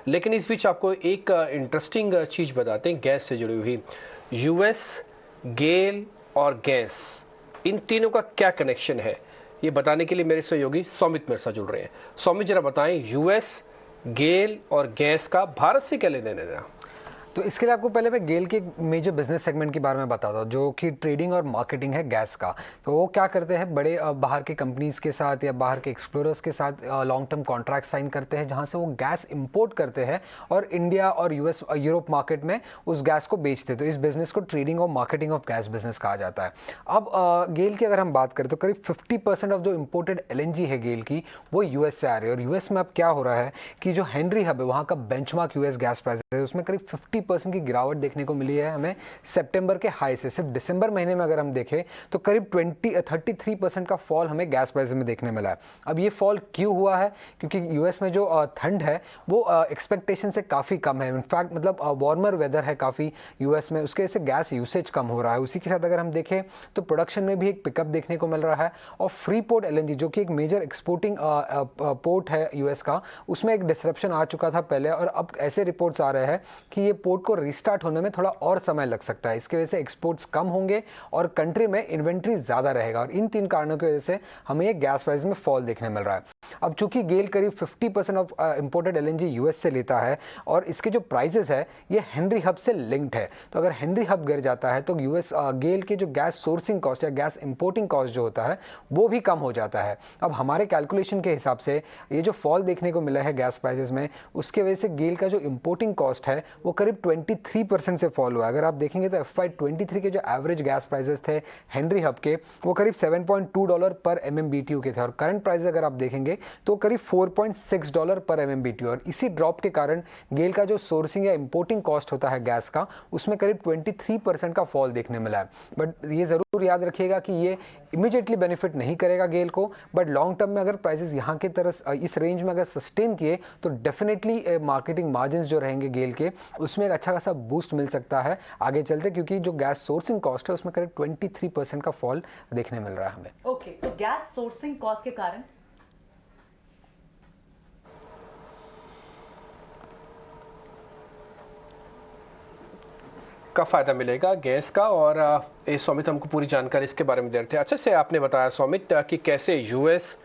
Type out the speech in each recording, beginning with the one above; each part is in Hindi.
लेकिन इस बीच आपको एक इंटरेस्टिंग चीज़ बताते हैं गैस से जुड़ी हुई। यूएस, गेल और गैस, इन तीनों का क्या कनेक्शन है, ये बताने के लिए मेरे सहयोगी सौमित मेरे साथ जुड़ रहे हैं। सौमित जरा बताएं, यूएस, गेल और गैस का भारत से क्या लेने देना? तो इसके लिए आपको पहले मैं गेल के मेजर बिजनेस सेगमेंट के बारे में बताता हूँ, जो कि ट्रेडिंग और मार्केटिंग है गैस का। तो वो क्या करते हैं, बड़े बाहर के कंपनीज के साथ या बाहर के एक्सप्लोरर्स के साथ लॉन्ग टर्म कॉन्ट्रैक्ट साइन करते हैं, जहाँ से वो गैस इंपोर्ट करते हैं और इंडिया और यूएस यूरोप मार्केट में उस गैस को बेचते हैं। तो इस बिजनेस को ट्रेडिंग और मार्केटिंग ऑफ गैस बिजनेस कहा जाता है। अब गेल की अगर हम बात करें तो करीब 50% ऑफ जो इम्पोर्टेड एलएनजी है गेल की, वो यूएस से आ रही है। और यूएस में अब क्या हो रहा है कि जो हेनरी हब है, वहाँ का बेंचमार्क यूएस गैस प्राइस है, उसमें करीब 50% की गिरावट देखने को मिली है हमें सितंबर के हाई से। सिर्फ दिसंबर महीने में अगर हम देखें तो करीब 33% का फॉल हमें गैस प्राइस में देखने मिला है। अब ये फॉल क्यों हुआ है? क्योंकि यूएस में जो ठंड है वो एक्सपेक्टेशन से काफ़ी कम है। इनफैक्ट मतलब वार्मर वेदर है काफ़ी यूएस में, उसके वजह से गैस यूसेज कम हो रहा है। उसी के साथ अगर हम देखें तो प्रोडक्शन में भी एक पिकअप देखने को मिल रहा है। और फ्री पोर्ट एलएनजी, जो कि एक मेजर एक्सपोर्टिंग पोर्ट है यूएस का, उसमें एक डिसरप्शन आ चुका था पहले, और अब ऐसे रिपोर्ट्स आ रहे हैं कि ये पोर्ट को रिस्टार्ट होने में थोड़ा और समय लग सकता है। इसकी वजह से एक्सपोर्ट्स कम होंगे और कंट्री में इन्वेंट्री ज़्यादा रहेगा, और इन तीन कारणों की वजह से हमें ये गैस प्राइस में फॉल देखने मिल रहा है। अब चूंकि गेल करीब 50% ऑफ इंपोर्टेड एलएनजी यूएस से लेता है और इसके जो प्राइसेस है ये हेनरी हब से लिंक्ड है, तो अगर हेनरी हब गिर जाता है तो यूएस गेल के जो गैस सोर्सिंग कॉस्ट या गैस इंपोर्टिंग कॉस्ट जो होता है वो भी कम हो जाता है। अब हमारे कैलकुलेशन के हिसाब से ये जो फॉल देखने को मिला है गैस प्राइसेस में, उसके वजह से गेल का जो इंपोर्टिंग कॉस्ट है वो करीब 23% से फॉल हुआ है। अगर आप देखेंगे तो FY23 के जो एवरेज गैस प्राइसेस थे हेनरी हब के, वो करीब $7.2 पर MMBTU के थे, और करंट प्राइस अगर आप देखेंगे तो करीब $4.6 पर MMBTU। और इसी ड्रॉप के कारण गेल का जो सोर्सिंग या इंपोर्टिंग कॉस्ट होता है गैस का, उसमें करीब 23% का फॉल देखने मिला है। बट ये ज़रूर याद रखिएगा कि ये इमीडिएटली बेनिफिट नहीं करेगा गेल को, बट लॉन्ग टर्म में अगर प्राइसेस यहाँ के तरह इस रेंज में अगर सस्टेन किए तो डेफिनेटली मार्केटिंग मार्जिन जो रहेंगे गेल के, उसमें एक अच्छा खासा बूस्ट मिल सकता है आगे चलते, क्योंकि जो गैस सोर्सिंग कॉस्ट है उसमें करीब 23% का फॉल देखने मिल रहा है हमें। ओके, तो गैस सोर्सिंग कॉस्ट के कारण का फ़ायदा मिलेगा गैस का। और स्वामित हमको पूरी जानकारी इसके बारे में दे रहे थे। अच्छे से आपने बताया स्वामित कि कैसे यूएस,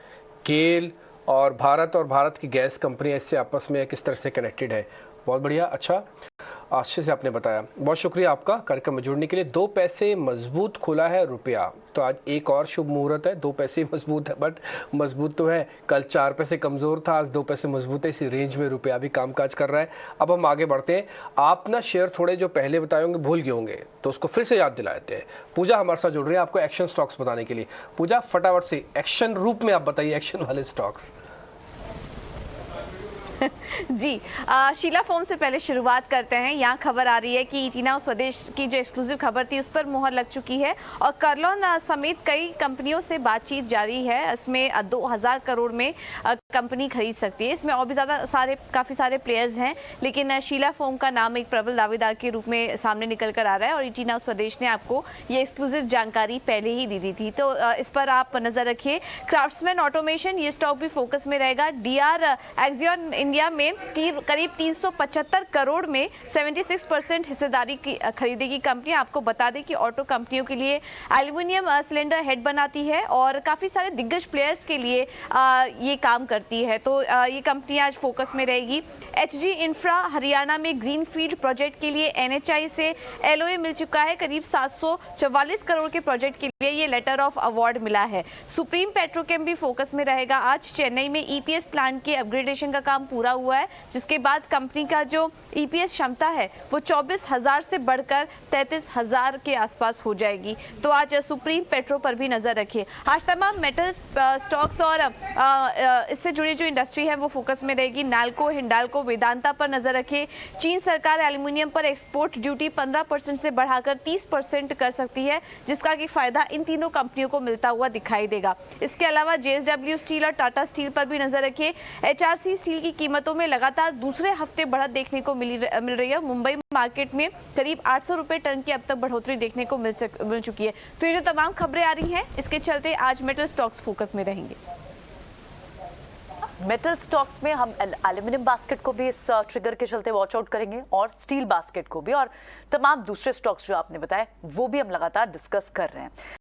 गेल और भारत की गैस कंपनी इससे आपस में किस तरह से कनेक्टेड है। बहुत बढ़िया, अच्छा अच्छे से आपने बताया। बहुत शुक्रिया आपका कार्यक्रम में जुड़ने के लिए। 2 पैसे मजबूत खुला है रुपया, तो आज एक और शुभ मुहूर्त है। 2 पैसे मजबूत है, बट मजबूत तो है, कल 4 पैसे कमज़ोर था, आज 2 पैसे मजबूत है। इसी रेंज में रुपया भी कामकाज कर रहा है। अब हम आगे बढ़ते हैं। आप ना शेयर थोड़े जो पहले बताए होंगे भूल गए होंगे, तो उसको फिर से याद दिला देते हैं। पूजा हमारे साथ जुड़ रही है आपको एक्शन स्टॉक्स बताने के लिए। पूजा फटाफट से एक्शन रूप में आप बताइए एक्शन वाले स्टॉक्स। जी, शीला फोम से पहले शुरुआत करते हैं। यहाँ खबर आ रही है कि चीना और स्वदेश की जो एक्सक्लूसिव खबर थी उस पर मुहर लग चुकी है, और करलोन समेत कई कंपनियों से बातचीत जारी है। इसमें 2000 करोड़ में कंपनी खरीद सकती है। इसमें और भी काफ़ी सारे प्लेयर्स हैं, लेकिन शीला फोम का नाम एक प्रबल दावेदार के रूप में सामने निकल कर आ रहा है, और चीना और स्वदेश ने आपको ये एक्सक्लूसिव जानकारी पहले ही दी थी, तो इस पर आप नज़र रखिए। क्राफ्ट्समैन ऑटोमेशन, ये स्टॉक भी फोकस में रहेगा। DR एक्सियन इंडिया में करीब 375 करोड़ में 76% हिस्सेदारी की खरीदेगी कंपनी। आपको बता दें कि ऑटो कंपनियों के लिए एल्युमिनियम सिलेंडर हेड बनाती है और काफ़ी सारे दिग्गज प्लेयर्स के लिए ये काम करती है, तो ये कंपनी आज फोकस में रहेगी। HG इंफ्रा हरियाणा में ग्रीनफील्ड प्रोजेक्ट के लिए NHI से LOA मिल चुका है। करीब 744 करोड़ के प्रोजेक्ट के लिए ये लेटर ऑफ अवार्ड मिला है। सुप्रीम पेट्रोकेम भी फोकस में रहेगा। आज चेन्नई में EPS प्लांट के अपग्रेडेशन का काम पूरा हुआ है, जिसके बाद कंपनी का जो EPS क्षमता है वो 24,000 से बढ़कर 33,000 के आसपास हो जाएगी। तो आज सुप्रीम पेट्रो पर भी नजर रखिए। आज तमाम मेटल स्टॉक्स और इससे जुड़ी जो इंडस्ट्री है वो फोकस में रहेगी। नाल्को, हिंडाल्को, वेदांता पर नजर रखिए। चीन सरकार एल्युमिनियम पर एक्सपोर्ट ड्यूटी 15% से बढ़ाकर 30% कर सकती है, जिसका कि फायदा इन तीनों कंपनियों को मिलता हुआ दिखाई देगा। इसके अलावा JSW स्टील और टाटा स्टील पर भी नजर रखिए। HRC स्टील की कीमतों में लगातार दूसरे हफ्ते बढ़त देखने को मिल रही है। मुंबई मार्केट में करीब 800 रुपए टन की अब तक बढ़ोतरी देखने को मिल चुकी है। तो ये जो तमाम खबरें आ रही हैं, इसके चलते आज मेटल स्टॉक्स फोकस में रहेंगे। मेटल स्टॉक्स में हम एल्यूमिनियम बास्केट को भी इस ट्रिगर के चलते वॉच आउट करेंगे और स्टील बास्केट को भी, और तमाम दूसरे स्टॉक्स जो आपने बताए वो भी हम लगातार डिस्कस कर रहे हैं।